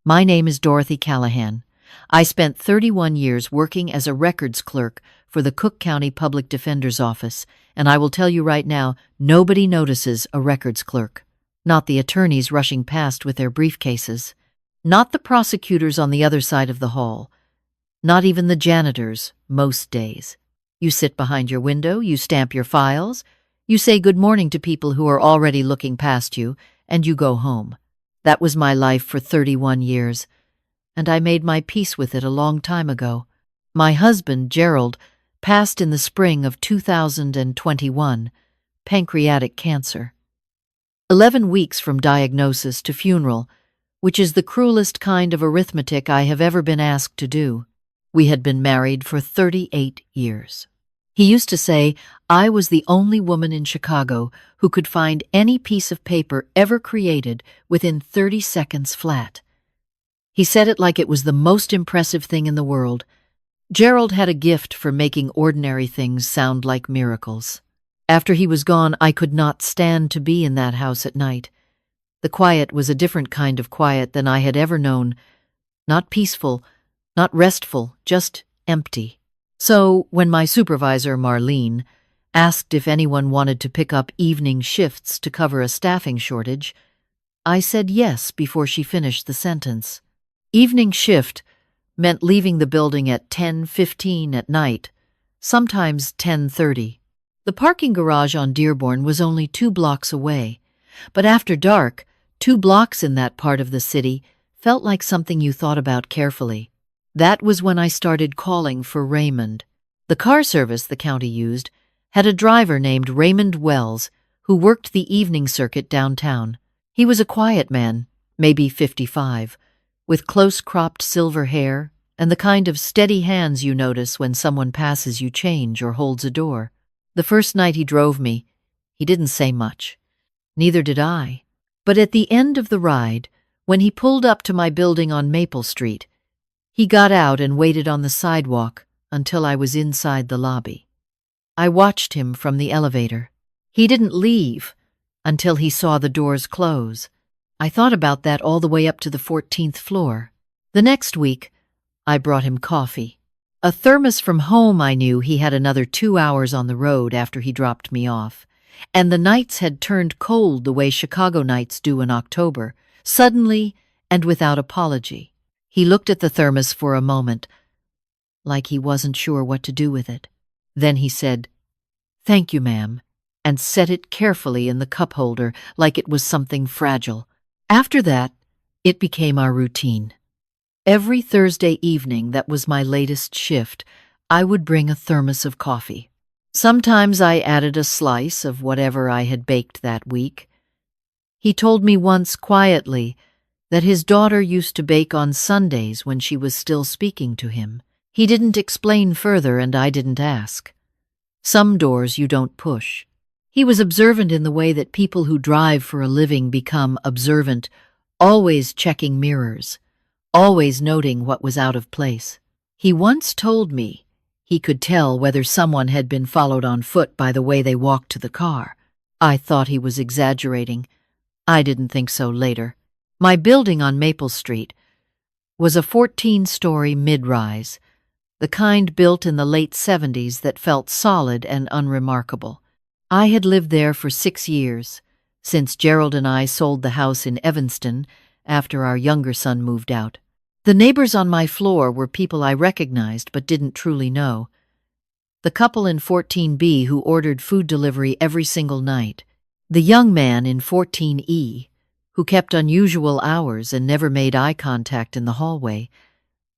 My name is Dorothy Callahan. I spent 31 years working as a records clerk for the Cook County Public Defender's Office, and I will tell you right now, nobody notices a records clerk. Not the attorneys rushing past with their briefcases. Not the prosecutors on the other side of the hall. Not even the janitors, most days. You sit behind your window, you stamp your files, you say good morning to people who are already looking past you, and you go home. That was my life for 31 years, and I made my peace with it a long time ago. My husband, Gerald, passed in the spring of 2021, pancreatic cancer. 11 weeks from diagnosis to funeral, which is the cruelest kind of arithmetic I have ever been asked to do. We had been married for 38 years. He used to say I was the only woman in Chicago who could find any piece of paper ever created within 30 seconds flat. He said it like it was the most impressive thing in the world. Gerald had a gift for making ordinary things sound like miracles. After he was gone, I could not stand to be in that house at night. The quiet was a different kind of quiet than I had ever known. Not peaceful, not restful, just empty. So, when my supervisor, Marlene, asked if anyone wanted to pick up evening shifts to cover a staffing shortage, I said yes before she finished the sentence. Evening shift meant leaving the building at 10:15 at night, sometimes 10:30. The parking garage on Dearborn was only 2 blocks away, but after dark, 2 blocks in that part of the city felt like something you thought about carefully. That was when I started calling for Raymond. The car service the county used had a driver named Raymond Wells who worked the evening circuit downtown. He was a quiet man, maybe 55, with close-cropped silver hair and the kind of steady hands you notice when someone passes you change or holds a door. The first night he drove me, he didn't say much. Neither did I. But at the end of the ride, when he pulled up to my building on Maple Street, he got out and waited on the sidewalk until I was inside the lobby. I watched him from the elevator. He didn't leave until he saw the doors close. I thought about that all the way up to the 14th floor. The next week, I brought him coffee. A thermos from home. I knew he had another 2 hours on the road after he dropped me off, and the nights had turned cold the way Chicago nights do in October, suddenly and without apology. He looked at the thermos for a moment, like he wasn't sure what to do with it. Then he said, "Thank you, ma'am," and set it carefully in the cup holder like it was something fragile. After that, it became our routine. Every Thursday evening that was my latest shift, I would bring a thermos of coffee. Sometimes I added a slice of whatever I had baked that week. He told me once quietly that his daughter used to bake on Sundays when she was still speaking to him. He didn't explain further, and I didn't ask. Some doors you don't push. He was observant in the way that people who drive for a living become observant, always checking mirrors, always noting what was out of place. He once told me he could tell whether someone had been followed on foot by the way they walked to the car. I thought he was exaggerating. I didn't think so later. My building on Maple Street was a 14-story mid-rise, the kind built in the late 70s that felt solid and unremarkable. I had lived there for 6 years, since Gerald and I sold the house in Evanston after our younger son moved out. The neighbors on my floor were people I recognized but didn't truly know. The couple in 14B who ordered food delivery every single night. The young man in 14E who kept unusual hours and never made eye contact in the hallway,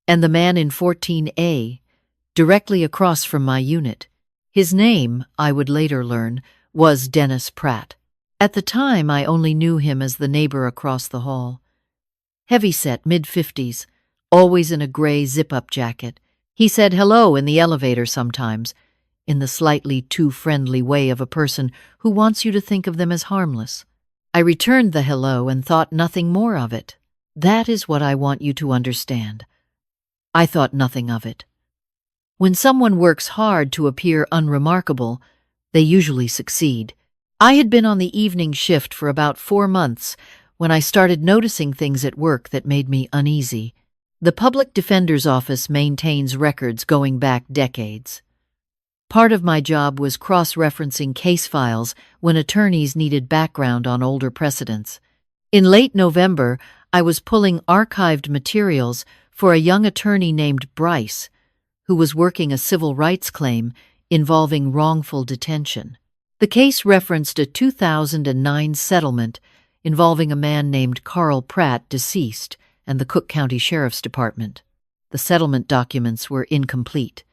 and the man in 14A, directly across from my unit. His name, I would later learn, was Dennis Pratt. At the time, I only knew him as the neighbor across the hall. Heavyset, mid-50s, always in a gray zip-up jacket. He said hello in the elevator sometimes, in the slightly too friendly way of a person who wants you to think of them as harmless. I returned the hello and thought nothing more of it. That is what I want you to understand. I thought nothing of it. When someone works hard to appear unremarkable, they usually succeed. I had been on the evening shift for about 4 months when I started noticing things at work that made me uneasy. The public defender's office maintains records going back decades. Part of my job was cross-referencing case files when attorneys needed background on older precedents. In late November, I was pulling archived materials for a young attorney named Bryce, who was working a civil rights claim involving wrongful detention. The case referenced a 2009 settlement involving a man named Carl Pratt, deceased, and the Cook County Sheriff's Department. The settlement documents were incomplete.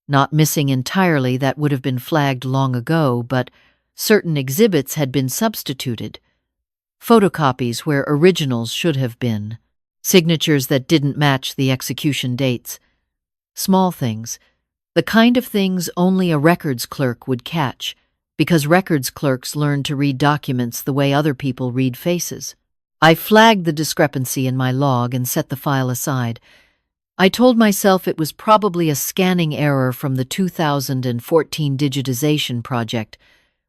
Not missing entirely, that would have been flagged long ago, but certain exhibits had been substituted. Photocopies where originals should have been. Signatures that didn't match the execution dates. Small things. The kind of things only a records clerk would catch, because records clerks learn to read documents the way other people read faces. I flagged the discrepancy in my log and set the file aside. I told myself it was probably a scanning error from the 2014 digitization project,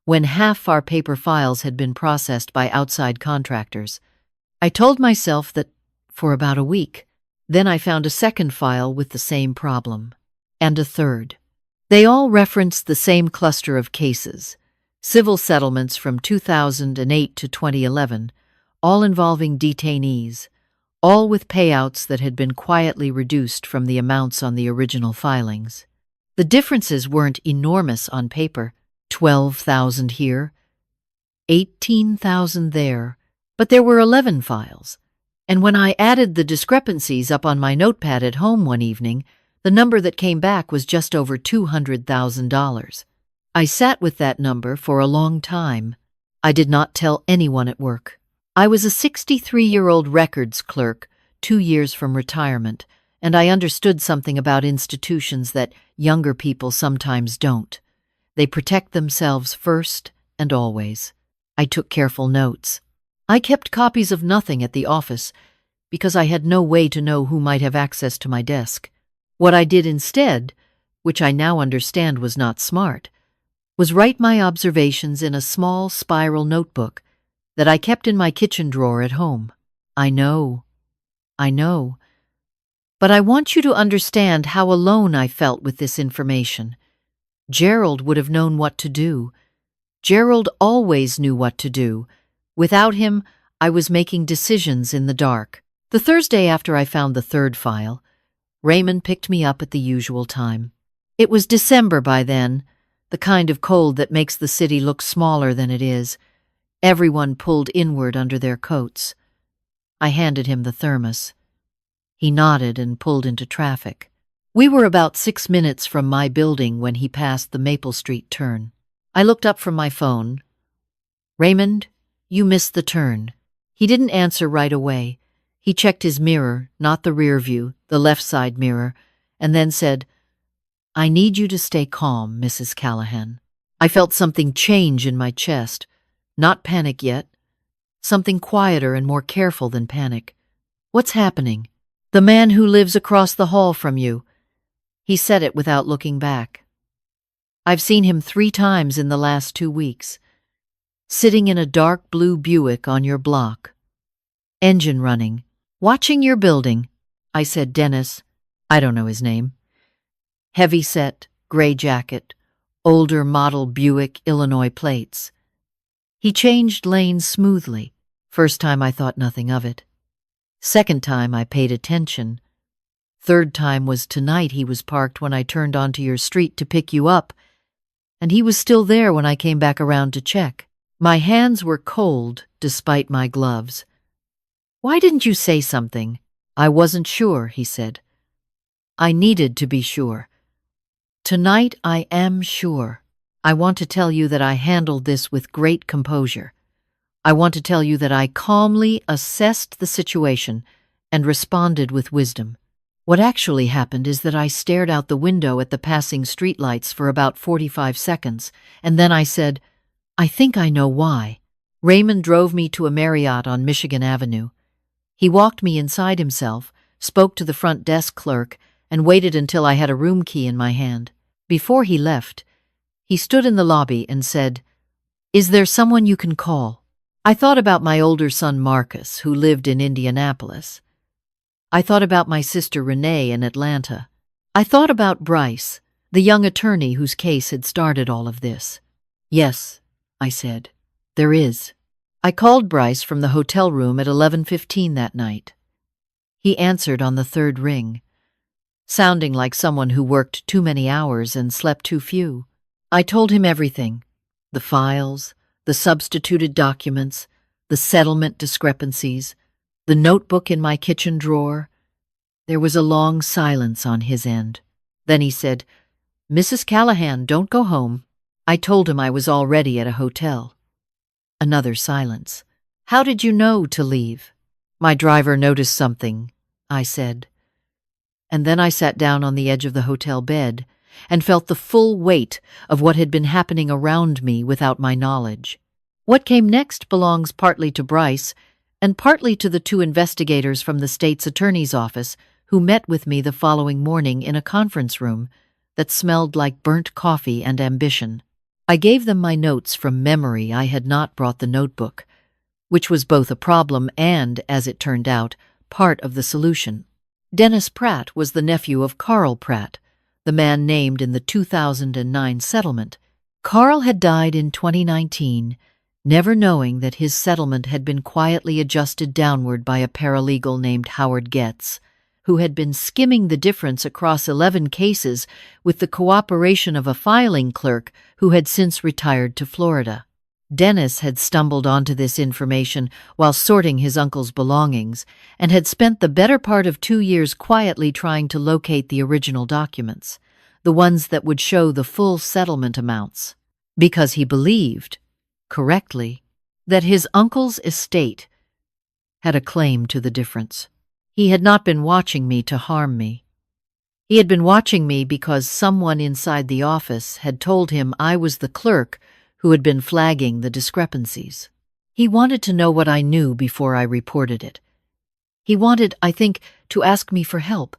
when half our paper files had been processed by outside contractors. I told myself that for about a week. Then I found a second file with the same problem, and a third. They all referenced the same cluster of cases, civil settlements from 2008 to 2011, all involving detainees, all with payouts that had been quietly reduced from the amounts on the original filings. The differences weren't enormous on paper, 12,000 here, 18,000 there, but there were 11 files. And when I added the discrepancies up on my notepad at home one evening, the number that came back was just over $200,000. I sat with that number for a long time. I did not tell anyone at work. I was a 63-year-old records clerk, 2 years from retirement, and I understood something about institutions that younger people sometimes don't. They protect themselves first and always. I took careful notes. I kept copies of nothing at the office because I had no way to know who might have access to my desk. What I did instead, which I now understand was not smart, was write my observations in a small spiral notebook that I kept in my kitchen drawer at home. I know. But I want you to understand how alone I felt with this information. Gerald would have known what to do. Gerald always knew what to do. Without him, I was making decisions in the dark. The Thursday after I found the third file, Raymond picked me up at the usual time. It was December by then, the kind of cold that makes the city look smaller than it is. Everyone pulled inward under their coats. I handed him the thermos. He nodded and pulled into traffic. We were about 6 minutes from my building when he passed the Maple Street turn. I looked up from my phone. "Raymond, you missed the turn." He didn't answer right away. He checked his mirror, not the rear view, the left side mirror, and then said, "I need you to stay calm, Mrs. Callahan." I felt something change in my chest. Not panic yet. Something quieter and more careful than panic. "What's happening?" "The man who lives across the hall from you." He said it without looking back. "I've seen him 3 times in the last 2 weeks. Sitting in a dark blue Buick on your block. Engine running. Watching your building." I said Dennis. I don't know his name. Heavy set, gray jacket, older model Buick, Illinois plates. He changed lanes smoothly. First time I thought nothing of it. Second time I paid attention. Third time was tonight. He was parked when I turned onto your street to pick you up, and he was still there when I came back around to check. My hands were cold despite my gloves. "Why didn't you say something?" "I wasn't sure," he said. "I needed to be sure. Tonight I am sure. I want to tell you that I handled this with great composure. I want to tell you that I calmly assessed the situation and responded with wisdom. What actually happened is that I stared out the window at the passing streetlights for about 45 seconds, and then I said, 'I think I know why.'" Raymond drove me to a Marriott on Michigan Avenue. He walked me inside himself, spoke to the front desk clerk, and waited until I had a room key in my hand. Before he left, he stood in the lobby and said, "Is there someone you can call?" I thought about my older son Marcus, who lived in Indianapolis. I thought about my sister Renee in Atlanta. I thought about Bryce, the young attorney whose case had started all of this. Yes, I said, there is. I called Bryce from the hotel room at 11:15 that night. He answered on the third ring, sounding like someone who worked too many hours and slept too few. I told him everything: the files, the substituted documents, the settlement discrepancies, the notebook in my kitchen drawer. There was a long silence on his end. Then he said, "Mrs. Callahan, don't go home." I told him I was already at a hotel. Another silence. "How did you know to leave?" "My driver noticed something," I said. And then I sat down on the edge of the hotel bed and felt the full weight of what had been happening around me without my knowledge. What came next belongs partly to Bryce and partly to the two investigators from the state's attorney's office who met with me the following morning in a conference room that smelled like burnt coffee and ambition. I gave them my notes from memory. I had not brought the notebook, which was both a problem and, as it turned out, part of the solution. Dennis Pratt was the nephew of Carl Pratt, the man named in the 2009 settlement. Carl had died in 2019, never knowing that his settlement had been quietly adjusted downward by a paralegal named Howard Getz, who had been skimming the difference across 11 cases with the cooperation of a filing clerk who had since retired to Florida. Dennis had stumbled onto this information while sorting his uncle's belongings and had spent the better part of 2 years quietly trying to locate the original documents, the ones that would show the full settlement amounts, because he believed, correctly, that his uncle's estate had a claim to the difference. He had not been watching me to harm me. He had been watching me because someone inside the office had told him I was the clerk who had been flagging the discrepancies. He wanted to know what I knew before I reported it. He wanted, I think, to ask me for help.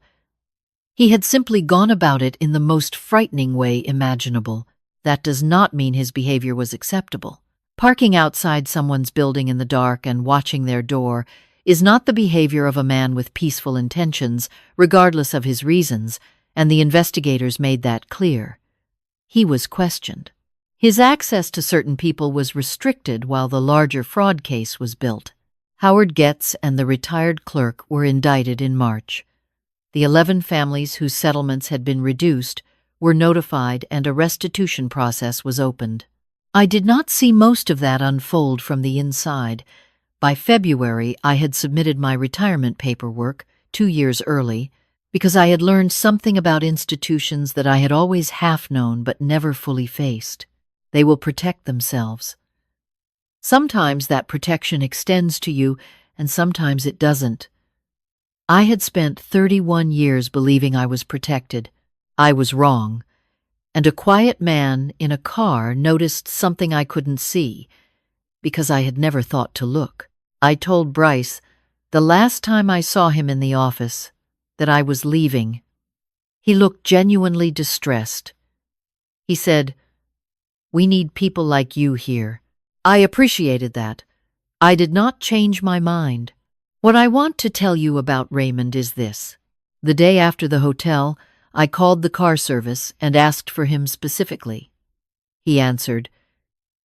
He had simply gone about it in the most frightening way imaginable. That does not mean his behavior was acceptable. Parking outside someone's building in the dark and watching their door is not the behavior of a man with peaceful intentions, regardless of his reasons, and the investigators made that clear. He was questioned. His access to certain people was restricted while the larger fraud case was built. Howard Getz and the retired clerk were indicted in March. The 11 families whose settlements had been reduced were notified and a restitution process was opened. I did not see most of that unfold from the inside. By February, I had submitted my retirement paperwork 2 years early because I had learned something about institutions that I had always half known but never fully faced. They will protect themselves. Sometimes that protection extends to you, and sometimes it doesn't. I had spent 31 years believing I was protected. I was wrong. And a quiet man in a car noticed something I couldn't see, because I had never thought to look. I told Bryce, the last time I saw him in the office, that I was leaving. He looked genuinely distressed. He said, "We need people like you here." I appreciated that. I did not change my mind. What I want to tell you about Raymond is this. The day after the hotel, I called the car service and asked for him specifically. He answered,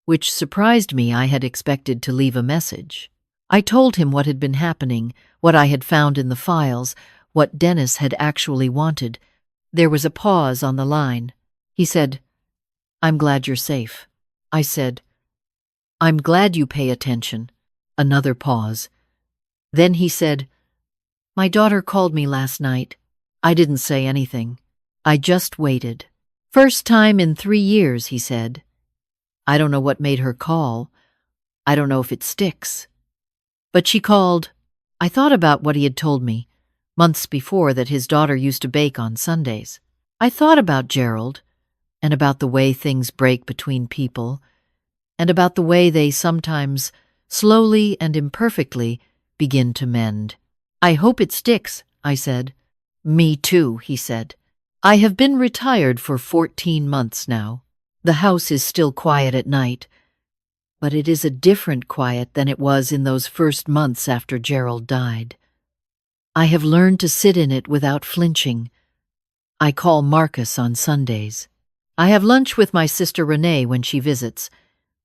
which surprised me. I had expected to leave a message. I told him what had been happening, what I had found in the files, what Dennis had actually wanted. There was a pause on the line. He said, "I'm glad you're safe." I said, "I'm glad you pay attention." Another pause. Then he said, "My daughter called me last night." I didn't say anything. I just waited. "First time in 3 years," he said. "I don't know what made her call. I don't know if it sticks. But she called." I thought about what he had told me months before, that his daughter used to bake on Sundays. I thought about Gerald, and about the way things break between people, and about the way they sometimes, slowly and imperfectly, begin to mend. "I hope it sticks," I said. "Me too," he said. "I have been retired for 14 months now. The house is still quiet at night, But it is a different quiet than it was in those first months after Gerald died. I have learned to sit in it without flinching. I call Marcus on Sundays. I have lunch with my sister Renee when she visits,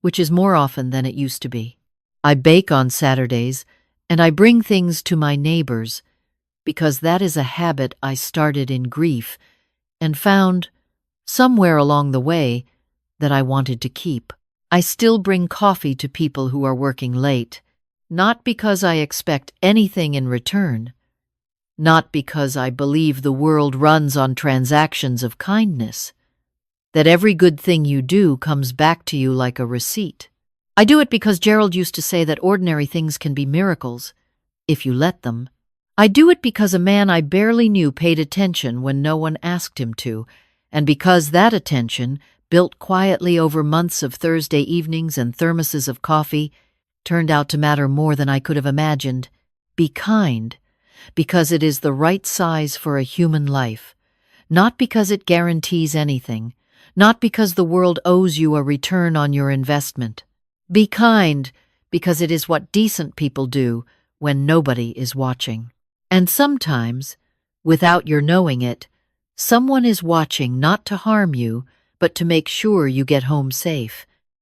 which is more often than it used to be. I bake on Saturdays, and I bring things to my neighbors, because that is a habit I started in grief and found, somewhere along the way, that I wanted to keep. I still bring coffee to people who are working late, not because I expect anything in return, not because I believe the world runs on transactions of kindness, that every good thing you do comes back to you like a receipt. I do it because Gerald used to say that ordinary things can be miracles, if you let them. I do it because a man I barely knew paid attention when no one asked him to, and because that attention, built quietly over months of Thursday evenings and thermoses of coffee, turned out to matter more than I could have imagined. Be kind, because it is the right size for a human life, not because it guarantees anything, not because the world owes you a return on your investment. Be kind, because it is what decent people do when nobody is watching. And sometimes, without your knowing it, someone is watching not to harm you, but to make sure you get home safe.